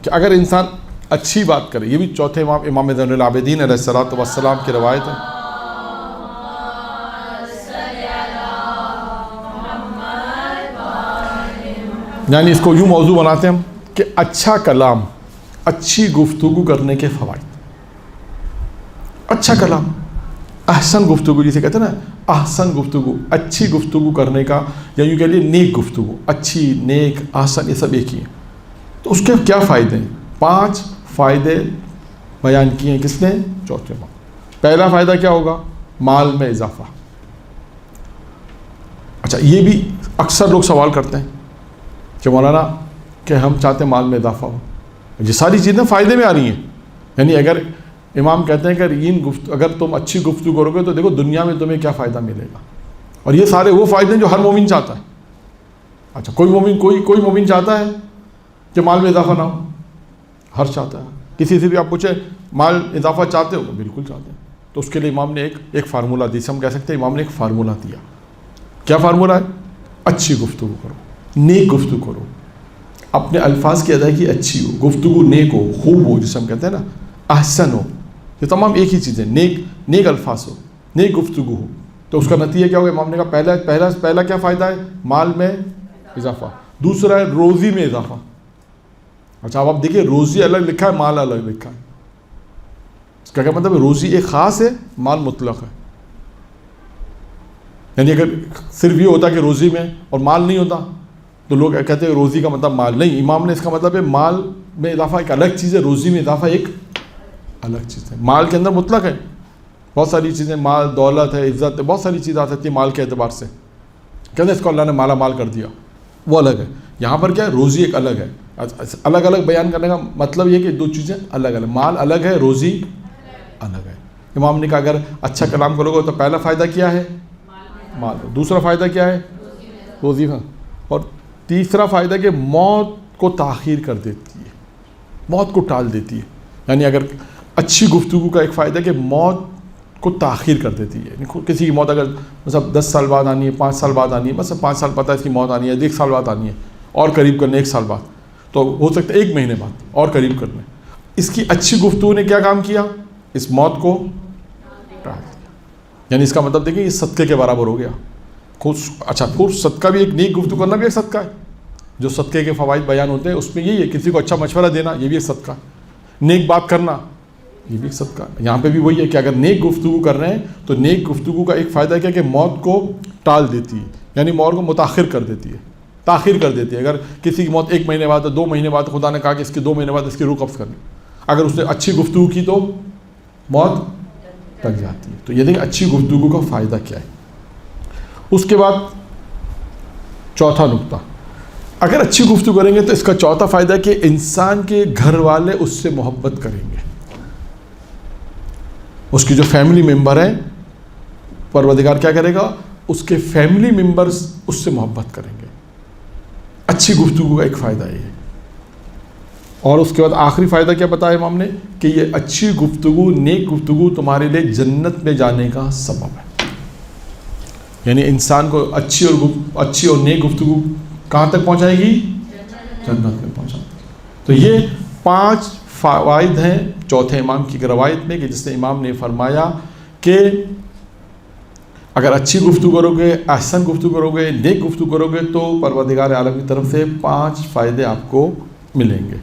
کہ اگر انسان اچھی بات کرے، یہ بھی چوتھے امام امام زین العابدین علیہ الصلوۃ والسلام کی روایت ہے. یعنی اس کو یوں موضوع بناتے ہیں ہم کہ اچھا کلام، اچھی گفتگو کرنے کے فوائد. اچھا کلام، احسن گفتگو جسے کہتے ہیں نا، احسن گفتگو، اچھی گفتگو کرنے کا، یا یوں کہہ لیے نیک گفتگو، اچھی، نیک، احسن، یہ سب ایک ہی ہیں. تو اس کے کیا فائدے ہیں؟ 5 فائدے بیان کیے ہیں کس نے؟ چوتھے امام. پہلا فائدہ کیا ہوگا؟ مال میں اضافہ. اچھا، یہ بھی اکثر لوگ سوال کرتے ہیں کہ مولانا کہ ہم چاہتے ہیں مال میں اضافہ ہو. یہ ساری چیزیں فائدے میں آ رہی ہیں. یعنی اگر امام کہتے ہیں کہ اگر تم اچھی گفتگو کرو گے تو دیکھو دنیا میں تمہیں کیا فائدہ ملے گا. اور یہ سارے وہ فائدے ہیں جو ہر مومن چاہتا ہے. اچھا، کوئی مومن چاہتا ہے کہ مال میں اضافہ نہ ہو؟ ہر چاہتا ہے. کسی سے بھی آپ پوچھیں مال اضافہ چاہتے ہو؟ بالکل چاہتے ہیں. تو اس کے لیے امام نے ایک فارمولہ دی. ہم کہہ سکتے ہیں امام نے ایک فارمولہ دیا. کیا فارمولہ ہے؟ اچھی گفتگو کرو، نیک گفتگو کرو، اپنے الفاظ کی ادائیگی اچھی ہو، گفتگو نیک ہو، خوب ہو، جسے ہم کہتے ہیں نا احسن ہو. یہ تمام ایک ہی چیزیں، نیک الفاظ ہو، نیک گفتگو ہو. تو اس کا نتیجہ کیا ہوگا؟ امام نے کہا پہلا کیا فائدہ ہے؟ مال میں اضافہ. دوسرا ہے روزی میں اضافہ. اچھا، اب آپ دیکھیے روزی الگ لکھا ہے، مال الگ لکھا ہے. اس کا کیا مطلب ہے؟ روزی ایک خاص ہے، مال مطلق ہے. یعنی اگر صرف یہ ہوتا کہ روزی میں اور مال نہیں ہوتا تو لوگ کہتے ہیں روزی کا مطلب مال. نہیں، امام نے اس کا مطلب ہے مال میں اضافہ ایک الگ چیز ہے، روزی میں اضافہ ایک الگ چیز ہے. مال کے اندر مطلق ہے بہت ساری چیزیں، مال، دولت ہے، عزت ہے، بہت ساری چیزیں آ سکتی ہیں مال کے اعتبار سے. کہتے ہیں اس کو اللہ نے مالا مال کر دیا، وہ الگ ہے. یہاں پر کیا ہے؟ روزی ایک الگ ہے. الگ الگ بیان کرنے کا مطلب یہ کہ دو چیزیں الگ الگ، مال الگ ہے، روزی الگ ہے. امام نے کہا اگر اچھا کلام کرو گے تو پہلا فائدہ کیا ہے؟ مال. دوسرا فائدہ کیا ہے؟ روزی. اور تیسرا فائدہ کہ موت کو تاخیر کر دیتی ہے، موت کو ٹال دیتی ہے. یعنی اگر اچھی گفتگو کا ایک فائدہ ہے کہ موت کو تاخیر کر دیتی ہے. کسی کی موت اگر مطلب 10 سال بعد آنی ہے، 5 سال بعد آنی ہے، بس 5 سال پتہ ہے اس کی موت آنی ہے، 1 سال بعد آنی ہے، اور قریب کرنے 1 سال بعد، تو ہو سکتا ہے 1 مہینے بعد اور قریب کرنے. اس کی اچھی گفتگو نے کیا کام کیا؟ اس موت کو ٹال دیا. یعنی اس کا مطلب دیکھیں یہ صدقے کے برابر ہو گیا. اچھا، پھر صدقہ بھی ایک نیک گفتگو کرنا بھی ایک صدقہ ہے. جو صدقے کے فوائد بیان ہوتے ہیں اس میں یہی ہے، کسی کو اچھا مشورہ دینا یہ بھی ایک صدقہ ہے. نیک بات کرنا یہ بھی ایک صدقہ ہے. یہاں پہ بھی وہی ہے کہ اگر نیک گفتگو کر رہے ہیں تو نیک گفتگو کا ایک فائدہ کیا کہ موت کو ٹال دیتی ہے، یعنی موت کو متاخر کر دیتی ہے، تاخیر کر دیتی ہے. اگر کسی کی موت 1 مہینے بعد، 2 مہینے بعد، خدا نے کہا کہ اس کے 2 مہینے بعد اس کی روح قبض کرنی، اگر اس نے اچھی گفتگو کی تو موت ٹل جاتی ہے. تو یہ دیکھیں اچھی گفتگو کا فائدہ کیا ہے. اس کے بعد چوتھا نقطہ، اگر اچھی گفتگو کریں گے تو اس کا چوتھا فائدہ ہے کہ انسان کے گھر والے اس سے محبت کریں گے. اس کی جو فیملی ممبر ہیں، پروردگار کیا کرے گا؟ اس کے فیملی ممبرز اس سے محبت کریں گے. اچھی گفتگو کا ایک فائدہ یہ ہے. اور اس کے بعد آخری فائدہ کیا بتایا امام نے؟ کہ یہ اچھی گفتگو، نیک گفتگو تمہارے لیے جنت میں جانے کا سبب ہے. یعنی انسان کو اچھی اور نیک گفتگو کہاں تک پہنچائے گی؟ جنت میں پہنچائے گی. تو یہ 5 فوائد ہیں چوتھے امام کی روایت میں، کہ جس نے امام نے فرمایا کہ اگر اچھی گفتگو کرو گے، احسن گفتگو کرو گے، نیک گفتگو کرو گے تو پروردگار عالم کی طرف سے 5 فائدے آپ کو ملیں گے.